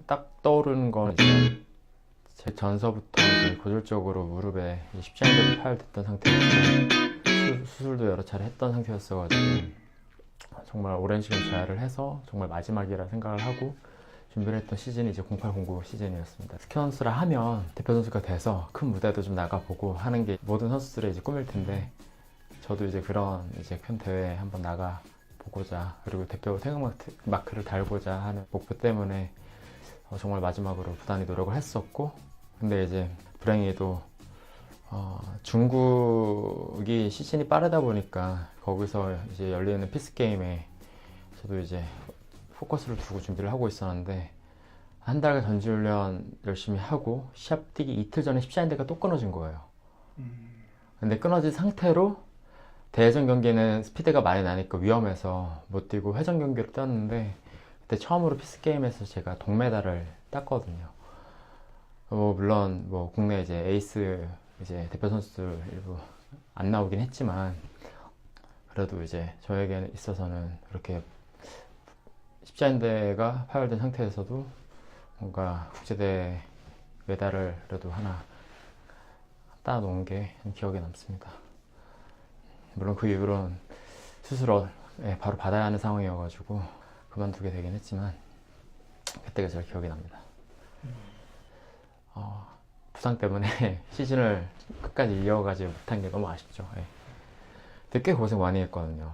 딱 떠오르는 건 이제 제 전서부터 이제 고질적으로 무릎에 십자인대가 파열됐던 상태였고 수술도 여러 차례 했던 상태였어가지고 정말 오랜 시간 재활을 해서 정말 마지막이라 생각을 하고 준비를 했던 시즌이 이제 0809 시즌이었습니다. 스키 선수라 하면 대표 선수가 돼서 큰 무대도 좀 나가보고 하는 게 모든 선수들의 이제 꿈일 텐데 저도 이제 그런 이제 큰 대회에 한번 나가 보고자 그리고 대표 태극마크를 달고자 하는 목표 때문에 정말 마지막으로 부단히 노력을 했었고 근데 이제 불행히도 중국이 시즌이 빠르다 보니까 거기서 이제 열리는 피스게임에 저도 이제 포커스를 두고 준비를 하고 있었는데 한 달간 전지훈련 열심히 하고 시합 뛰기 이틀 전에 십자인대가 또 끊어진 거예요. 근데 끊어진 상태로 대회전 경기는 스피드가 많이 나니까 위험해서 못 뛰고 회전 경기로 뛰었는데 그때 처음으로 피스게임에서 제가 동메달을 땄거든요. 물론 뭐 국내 이제 에이스 이제 대표 선수들 일부 안 나오긴 했지만 그래도 이제 저에게 있어서는 그렇게 십자인대가 파열된 상태에서도 뭔가 국제대회 메달을 그래도 하나 따놓은 게 기억에 남습니다. 물론 그 이후로는 수술을 바로 받아야 하는 상황이어가지고 그만두게 되긴 했지만 그때가 제일 기억이 납니다. 부상 때문에 시즌을 끝까지 이어가지 못한 게 너무 아쉽죠. 되게 꽤 고생 많이 했거든요.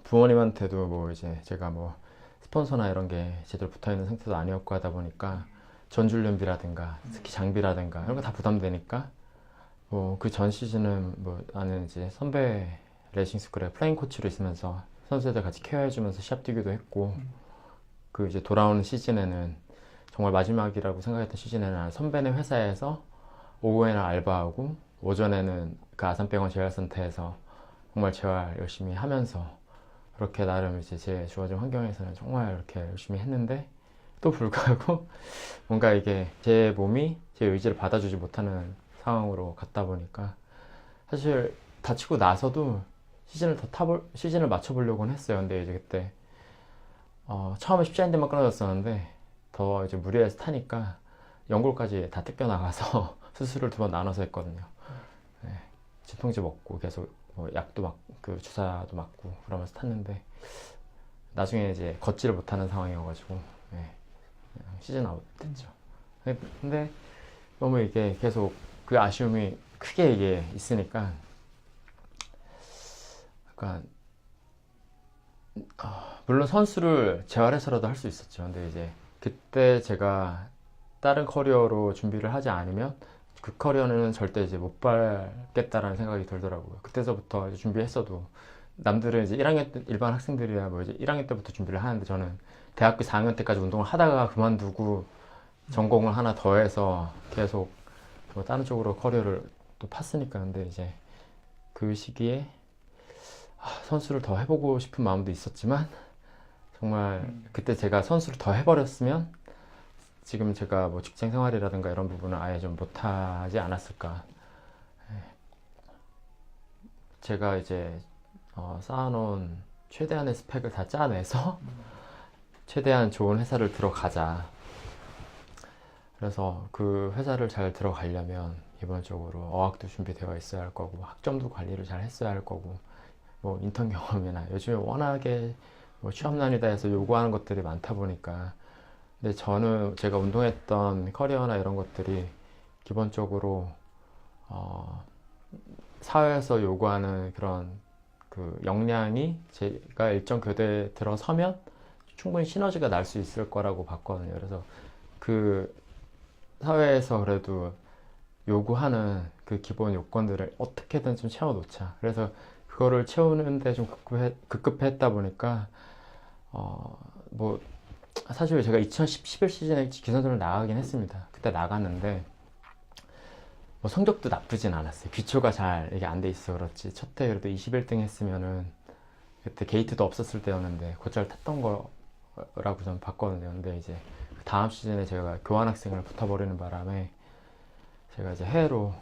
부모님한테도 뭐 이제 제가 뭐 스폰서나 이런 게 제대로 붙어있는 상태도 아니었고 하다 보니까 전주훈련비라든가 스키 장비라든가 이런 거 다 부담되니까 뭐 그 전 시즌은 뭐 나는 이제 선배 레이싱 스쿨에 플레잉 코치로 있으면서 선수들 같이 케어해주면서 시합 뛰기도 했고 그 이제 돌아오는 시즌에는 정말 마지막이라고 생각했던 시즌에는 선배네 회사에서 오후에는 알바하고 오전에는 그 아산병원 재활센터에서 정말 재활 열심히 하면서 그렇게 나름 이제 제 주어진 환경에서는 정말 이렇게 열심히 했는데 또 불구하고 뭔가 이게 제 몸이 제 의지를 받아주지 못하는 상황으로 갔다 보니까 사실 다치고 나서도 시즌을 맞춰보려고는 했어요. 근데 이제 그때 처음에 십자인대만 끊어졌었는데 더 이제 무리해서 타니까 연골까지 다 뜯겨 나가서 수술을 2번 나눠서 했거든요. 진통제 먹고 계속 뭐 약도 그 주사도 맞고 그러면서 탔는데 나중에 이제 걷지를 못하는 상황이어가지고 시즌 아웃 됐죠. 근데 너무 이게 계속 그 아쉬움이 크게 이게 있으니까 약간 물론 선수를 재활해서라도 할 수 있었죠. 근데 이제 그때 제가 다른 커리어로 준비를 하지 않으면 그 커리어는 절대 이제 못 밟겠다라는 생각이 들더라고요. 그때서부터 이제 준비했어도 남들은 이제 1학년 때 일반 학생들이야 뭐 이제 1학년 때부터 준비를 하는데 저는 대학교 4학년 때까지 운동을 하다가 그만두고 전공을 하나 더 해서 계속 뭐 다른 쪽으로 커리어를 또 팠으니까 근데 이제 그 시기에 선수를 더 해보고 싶은 마음도 있었지만 정말 그때 제가 선수를 더 해버렸으면 지금 제가 뭐 직장 생활이라든가 이런 부분을 아예 좀 못하지 않았을까. 제가 이제 쌓아놓은 최대한의 스펙을 다 짜내서 최대한 좋은 회사를 들어가자. 그래서 그 회사를 잘 들어가려면 기본적으로 어학도 준비되어 있어야 할 거고 학점도 관리를 잘 했어야 할 거고 뭐 인턴 경험이나 요즘에 워낙에 뭐 취업난이다 해서 요구하는 것들이 많다 보니까 근데 저는 제가 운동했던 커리어나 이런 것들이 기본적으로 사회에서 요구하는 그런 그 역량이 제가 일정 교대에 들어서면 충분히 시너지가 날 수 있을 거라고 봤거든요. 그래서 그 사회에서 그래도 요구하는 그 기본 요건들을 어떻게든 좀 채워놓자. 그래서 그거를 채우는데 좀 급급했다 보니까 뭐 사실 제가 2011 시즌에 기선전을 나가긴 했습니다. 그때 나갔는데 뭐 성적도 나쁘진 않았어요. 기초가 잘 이게 안 돼 있어 그렇지. 첫 해 그래도 21등 했으면은 그때 게이트도 없었을 때였는데 곧잘 탔던 거라고 저는 봤거든요. 근데 이제 그 다음 시즌에 제가 교환학생을 붙어버리는 바람에 제가 이제 해외로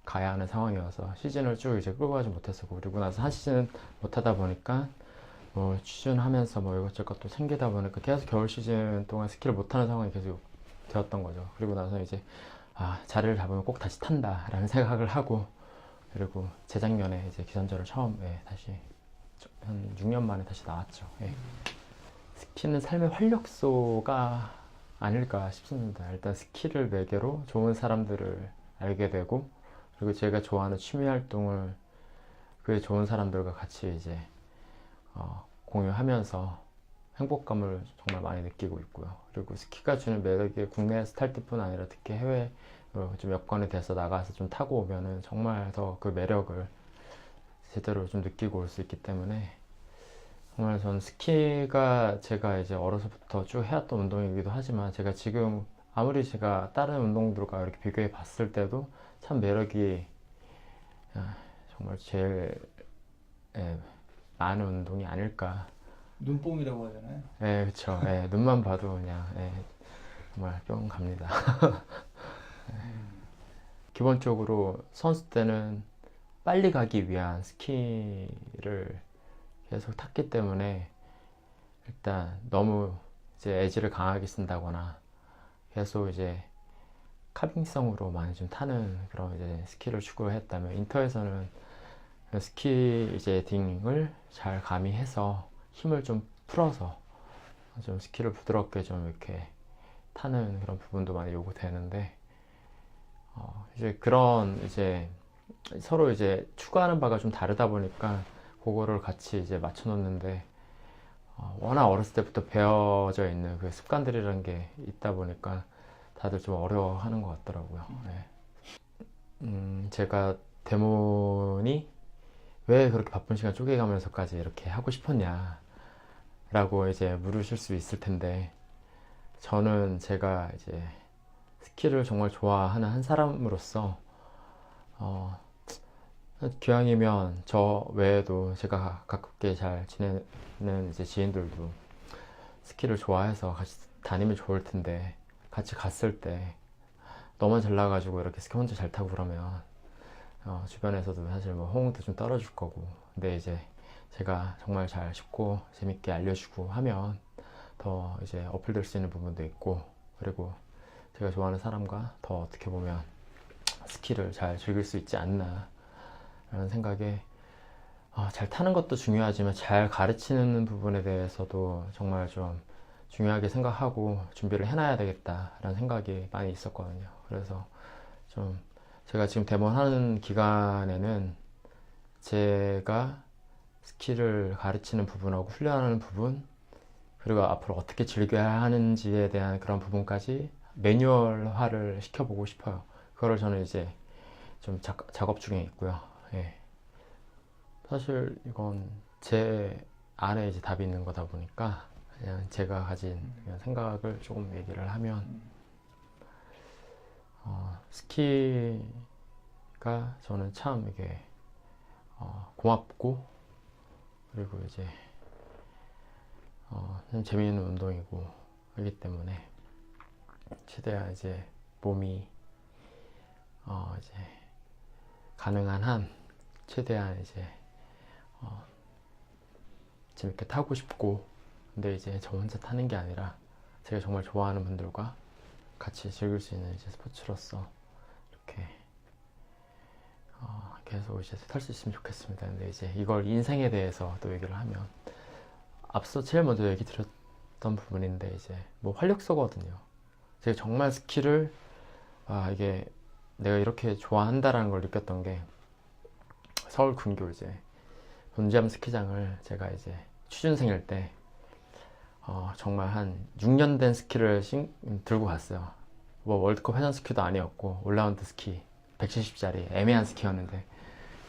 가야 하는 상황이어서 시즌을 쭉 이제 끌고 가지 못했었고 그리고 나서 한 시즌 못하다 보니까 뭐 취준하면서 뭐 이것저것 또 챙기다 보니까 계속 겨울 시즌 동안 스키를 못하는 상황이 계속 되었던 거죠. 그리고 나서 이제 자리를 잡으면 꼭 다시 탄다라는 생각을 하고, 그리고 재작년에 이제 기선제를 처음 다시 한 6년 만에 다시 나왔죠. 스키는 삶의 활력소가 아닐까 싶습니다. 일단 스키를 매개로 좋은 사람들을 알게 되고, 그리고 제가 좋아하는 취미 활동을 그 좋은 사람들과 같이 이제 공유하면서 행복감을 정말 많이 느끼고 있고요. 그리고 스키가 주는 매력이 국내에서 탈 때뿐 아니라 특히 해외로 좀 여건이 돼서 나가서 좀 타고 오면은 정말 더 그 매력을 제대로 좀 느끼고 올 수 있기 때문에, 정말 전 스키가 제가 이제 어려서부터 쭉 해왔던 운동이기도 하지만, 제가 지금 아무리 제가 다른 운동들과 이렇게 비교해 봤을 때도 참 매력이 정말 제일 많은 운동이 아닐까. 눈뽕이라고 하잖아요. 네, 그쵸. 눈만 봐도 그냥 정말 뿅 갑니다. 기본적으로 선수 때는 빨리 가기 위한 스키를 계속 탔기 때문에, 일단 너무 이제 에지를 강하게 쓴다거나 계속 이제 카빙성으로 많이 좀 타는 그런 이제 스키를 추구했다면, 인터에서는 스키 이제 헤딩을 잘 가미해서 힘을 좀 풀어서 좀 스키를 부드럽게 좀 이렇게 타는 그런 부분도 많이 요구되는데, 이제 그런 이제 서로 이제 추구하는 바가 좀 다르다 보니까 그거를 같이 이제 맞춰 놓는데, 워낙 어렸을 때부터 배워져 있는 그 습관들이라는 게 있다 보니까 다들 좀 어려워하는 것 같더라고요. 제가 대문이 왜 그렇게 바쁜 시간 쪼개가면서까지 이렇게 하고 싶었냐 라고 이제 물으실 수 있을 텐데, 저는 제가 이제 스키를 정말 좋아하는 한 사람으로서 기왕이면 저 외에도 제가 가깝게 잘 지내는 이제 지인들도 스키를 좋아해서 같이 다니면 좋을 텐데, 같이 갔을 때 너만 잘나가지고 이렇게 스키 혼자 잘 타고 그러면 주변에서도 사실 뭐 호응도 좀 떨어질 거고, 근데 이제 제가 정말 잘 쉽고 재밌게 알려주고 하면 더 이제 어필될 수 있는 부분도 있고, 그리고 제가 좋아하는 사람과 더 어떻게 보면 스키를 잘 즐길 수 있지 않나 라는 생각에, 잘 타는 것도 중요하지만 잘 가르치는 부분에 대해서도 정말 좀 중요하게 생각하고 준비를 해놔야 되겠다라는 생각이 많이 있었거든요. 그래서 좀 제가 지금 대본하는 기간에는 제가 스키를 가르치는 부분하고 훈련하는 부분, 그리고 앞으로 어떻게 즐겨야 하는지에 대한 그런 부분까지 매뉴얼화를 시켜보고 싶어요. 그거를 저는 이제 좀 작업 중에 있고요. 사실 이건 제 안에 이제 답이 있는 거다 보니까 그냥 제가 가진 그냥 생각을 조금 얘기를 하면, 스키가 저는 참 이게 고맙고, 그리고 이제 참 재미있는 운동이고 하기 때문에, 최대한 이제 몸이 이제 가능한 한 최대한 이제 재밌게 타고 싶고, 근데 이제 저 혼자 타는 게 아니라 제가 정말 좋아하는 분들과 같이 즐길 수 있는 이제 스포츠로서 이렇게 계속 이제 탈 수 있으면 좋겠습니다. 근데 이제 이걸 인생에 대해서 또 얘기를 하면, 앞서 제일 먼저 얘기 드렸던 부분인데, 이제 뭐 활력소거든요. 제가 정말 스키를 이게 내가 이렇게 좋아한다라는 걸 느꼈던 게, 서울 근교 이제 본지암 스키장을 제가 이제 취준생일 때 정말 한 6년 된 스키를 들고 갔어요. 뭐 월드컵 회전 스키도 아니었고 올라운드 스키 170짜리 애매한 스키였는데,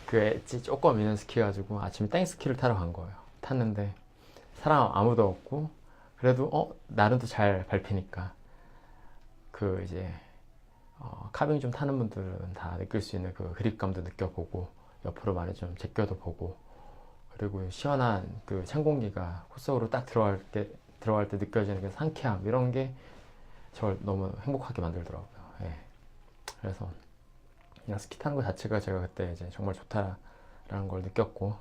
그 엣지 조금 있는 스키 가지고 아침에 땡 스키를 타러 간 거예요. 탔는데 사람 아무도 없고, 그래도 나름 또 잘 밟히니까 그 이제 카빙 좀 타는 분들은 다 느낄 수 있는 그 그립감도 느껴보고, 옆으로 많이 좀 제껴도 보고, 그리고 시원한 그 찬 공기가 콧속으로 딱 들어갈 때 느껴지는 그 상쾌함, 이런 게 저를 너무 행복하게 만들더라고요. 그래서 그냥 스키 타는 것 자체가 제가 그때 이제 정말 좋다라는 걸 느꼈고,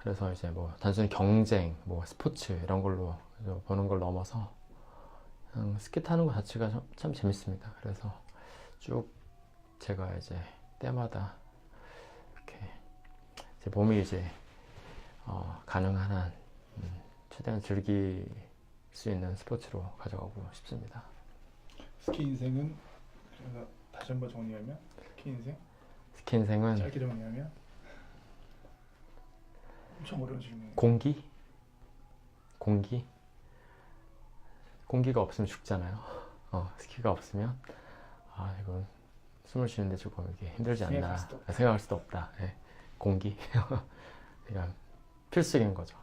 그래서 이제 뭐 단순히 경쟁, 뭐 스포츠 이런 걸로 보는 걸 넘어서 그냥 스키 타는 것 자체가 참 재밌습니다. 그래서 쭉 제가 이제 때마다 이렇게 제 몸이 이제 가능한 한 최대한 즐길 수 있는 스포츠로 가져가고 싶습니다. 스키 인생은 그래서 다시 한번 정리하면 스키 인생 스키 인생은 짧게 정리하면 엄청 어려운 질문이에요. 공기가 없으면 죽잖아요. 스키가 없으면 이건 숨을 쉬는데 조금 이게 힘들지 않나 생각할 수도 없다. 예. 공기 그냥 필수인 거죠.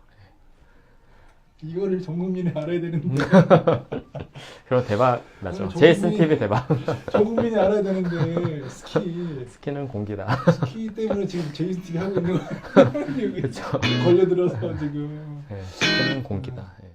이거를 전 국민이 알아야 되는데 그럼 대박 나죠. 전 제이슨 국민이- TV 대박. 전 국민이 알아야 되는데 스키는 공기다. 스키 때문에 지금 제이슨 TV 하고 있는 거 그렇죠. 걸려들어서 지금 스키는 공기다. 예.